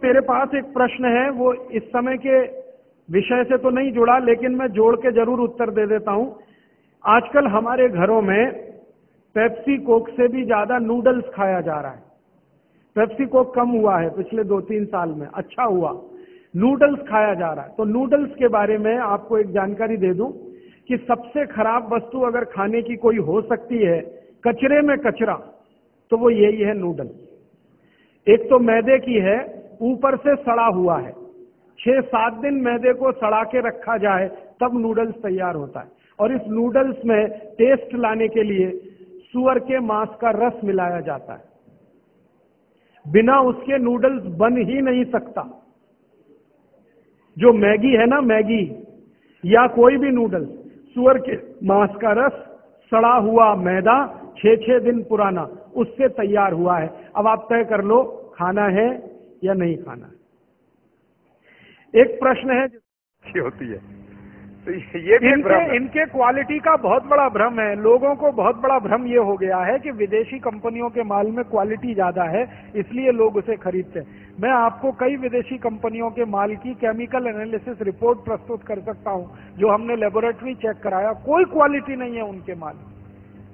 मेरे पास एक प्रश्न है, वो इस समय के विषय से तो नहीं जुड़ा, लेकिन मैं जोड़ के जरूर उत्तर दे देता हूं। आजकल हमारे घरों में पेप्सी कोक से भी ज्यादा नूडल्स खाया जा रहा है। पेप्सी कोक कम हुआ है पिछले 2-3 साल में, अच्छा हुआ, नूडल्स खाया जा रहा है। तो नूडल्स के बारे में आपको एक जानकारी दे दूं कि सबसे खराब वस्तु अगर खाने की कोई हो सकती है, कचरे में कचरा, तो वो यही है नूडल्स। एक तो मैदे की है, ऊपर से सड़ा हुआ है। 6-7 दिन मैदे को सड़ा के रखा जाए तब नूडल्स तैयार होता है। और इस नूडल्स में टेस्ट लाने के लिए सूअर के मांस का रस मिलाया जाता है। बिना उसके नूडल्स बन ही नहीं सकता। जो मैगी है ना, मैगी या कोई भी नूडल्स, सूअर के मांस का रस, सड़ा हुआ मैदा, 6-6 दिन पुराना, उससे तैयार हुआ है। अब आप तय कर लो खाना है या नहीं खाना है। एक प्रश्न है अच्छी होती है, तो ये भी इनके क्वालिटी का बहुत बड़ा भ्रम है। लोगों को बहुत बड़ा भ्रम ये हो गया है कि विदेशी कंपनियों के माल में क्वालिटी ज्यादा है, इसलिए लोग उसे खरीदते हैं। मैं आपको कई विदेशी कंपनियों के माल की केमिकल एनालिसिस रिपोर्ट प्रस्तुत कर सकता हूं, जो हमने लेबोरेटरी चेक कराया, कोई क्वालिटी नहीं है उनके माल।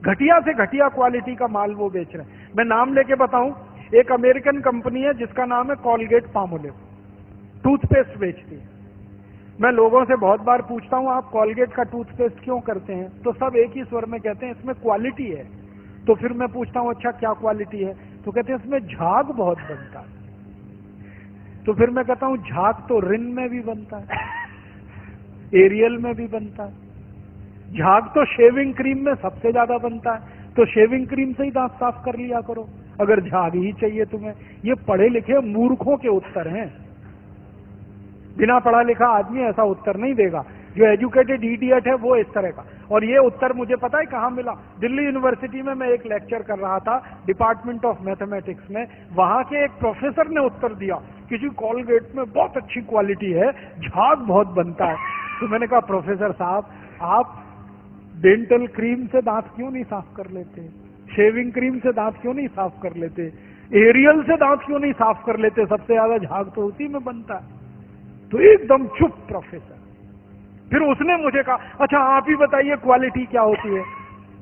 घटिया से घटिया क्वालिटी का माल वो बेच रहे हैं। मैं नाम लेके बताऊं, एक अमेरिकन कंपनी है जिसका नाम है कॉलगेट पामोलिव, टूथपेस्ट बेचती है। मैं लोगों से बहुत बार पूछता हूं, आप कॉलगेट का टूथपेस्ट क्यों करते हैं? तो सब एक ही स्वर में कहते हैं इसमें क्वालिटी है। तो फिर मैं पूछता हूं अच्छा क्या क्वालिटी है? तो कहते हैं इसमें झाग बहुत बनता है। तो फिर मैं कहता हूं झाग तो रिन में भी बनता है, एरियल में भी बनता है, झाग तो शेविंग क्रीम में सबसे ज्यादा बनता है। तो शेविंग क्रीम से ही दांत साफ कर लिया करो अगर झाग ही चाहिए तुम्हें। ये पढ़े लिखे मूर्खों के उत्तर हैं। बिना पढ़ा लिखा आदमी ऐसा उत्तर नहीं देगा। जो एजुकेटेड इडियट है वो इस तरह का। और ये उत्तर मुझे पता है कहां मिला? दिल्ली यूनिवर्सिटी में मैं एक लेक्चर कर रहा था डिपार्टमेंट ऑफ मैथमेटिक्स में। वहां के एक प्रोफेसर ने उत्तर दिया, किसी कॉलगेट में बहुत अच्छी क्वालिटी है, झाग बहुत बनता है। तो मैंने कहा प्रोफेसर साहब, आप डेंटल क्रीम से दांत क्यों नहीं साफ कर लेते? शेविंग क्रीम से दांत क्यों नहीं साफ कर लेते? एरियल से दांत क्यों नहीं साफ कर लेते? सबसे ज्यादा झाग तो उसी में बनता है। तो एकदम चुप प्रोफेसर। फिर उसने मुझे कहा अच्छा आप ही बताइए क्वालिटी क्या होती है?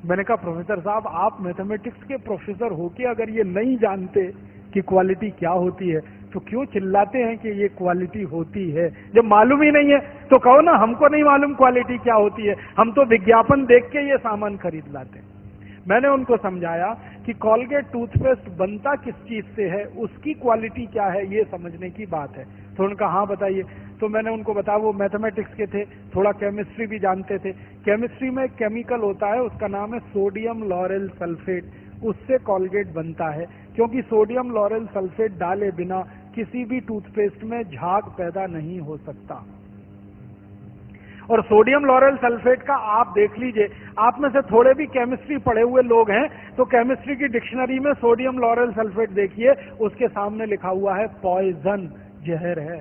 मैंने कहा प्रोफेसर साहब, आप मैथमेटिक्स के प्रोफेसर होके अगर ये नहीं जानते कि क्वालिटी क्या होती है तो क्यों चिल्लाते हैं कि ये क्वालिटी होती है? जब मालूम ही नहीं है तो कहो ना हमको नहीं मालूम क्वालिटी क्या होती है, हम तो विज्ञापन देख के ये सामान खरीद लाते हैं। मैंने उनको समझाया कि कॉलगेट टूथपेस्ट बनता किस चीज से है, उसकी क्वालिटी क्या है, ये समझने की बात है। तो उनका हाँ बताइए। तो मैंने उनको बताया, वो मैथमेटिक्स के थे, थोड़ा केमिस्ट्री भी जानते थे। केमिस्ट्री में एक केमिकल होता है, उसका नाम है सोडियम लॉरेल सल्फेट, उससे कॉलगेट बनता है। क्योंकि सोडियम लॉरेल सल्फेट डाले बिना किसी भी टूथपेस्ट में झाग पैदा नहीं हो सकता। और सोडियम लॉरेल सल्फेट का आप देख लीजिए, आप में से थोड़े भी केमिस्ट्री पढ़े हुए लोग हैं तो केमिस्ट्री की डिक्शनरी में सोडियम लॉरेल सल्फेट देखिए, उसके सामने लिखा हुआ है पॉइजन, जहर है।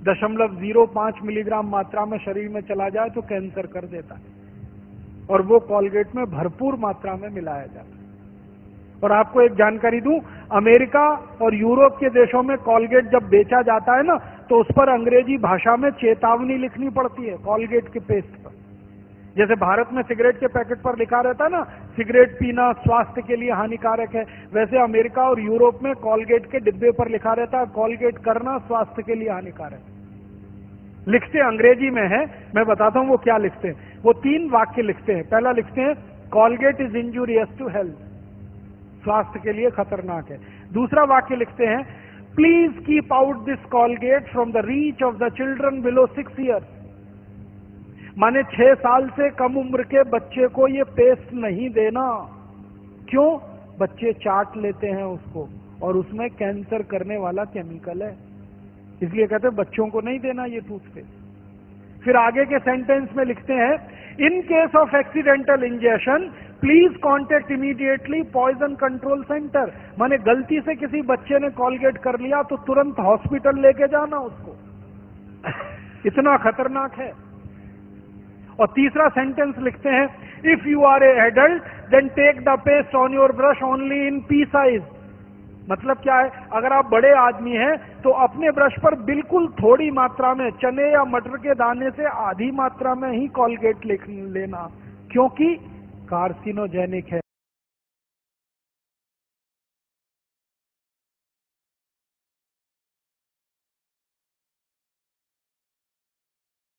0.05 मिलीग्राम मात्रा में शरीर में चला जाए तो कैंसर कर देता है। और वो कॉलगेट में भरपूर मात्रा में मिलाया जाता है। और आपको एक जानकारी दूं, अमेरिका और यूरोप के देशों में कॉलगेट जब बेचा जाता है ना, तो उस पर अंग्रेजी भाषा में चेतावनी लिखनी पड़ती है कॉलगेट के पेस्ट पर। जैसे भारत में सिगरेट के पैकेट पर लिखा रहता है ना, सिगरेट पीना स्वास्थ्य के लिए हानिकारक है, वैसे अमेरिका और यूरोप में कॉलगेट के डिब्बे पर लिखा रहता है कॉलगेट करना स्वास्थ्य के लिए हानिकारक है। लिखते अंग्रेजी में है, मैं बताता हूं वो क्या लिखते हैं। वो 3 वाक्य लिखते हैं। पहला लिखते हैं Colgate is injurious to health, स्वास्थ्य के लिए खतरनाक है। दूसरा वाक्य लिखते हैं please keep out this Colgate from the reach of the children below 6 years. माने 6 साल से कम उम्र के बच्चे को ये पेस्ट नहीं देना। क्यों? बच्चे चाट लेते हैं उसको और उसमें कैंसर करने वाला केमिकल है, इसलिए कहते हैं बच्चों को नहीं देना ये टूथपेस्ट। फिर आगे के सेंटेंस में लिखते हैं in case of accidental injection please contact immediately poison control centre. माने गलती से किसी बच्चे ने कॉलगेट कर लिया तो तुरंत हॉस्पिटल लेके जाना उसको, इतना खतरनाक है। और तीसरा सेंटेंस लिखते हैं if you are a adult then take the paste on your brush only in pea size. मतलब क्या है, अगर आप बड़े आदमी हैं तो अपने ब्रश पर बिल्कुल थोड़ी मात्रा में, चने या मटर के दाने से आधी मात्रा में ही कॉलगेट लेना, क्योंकि कार्सिनोजेनिक है।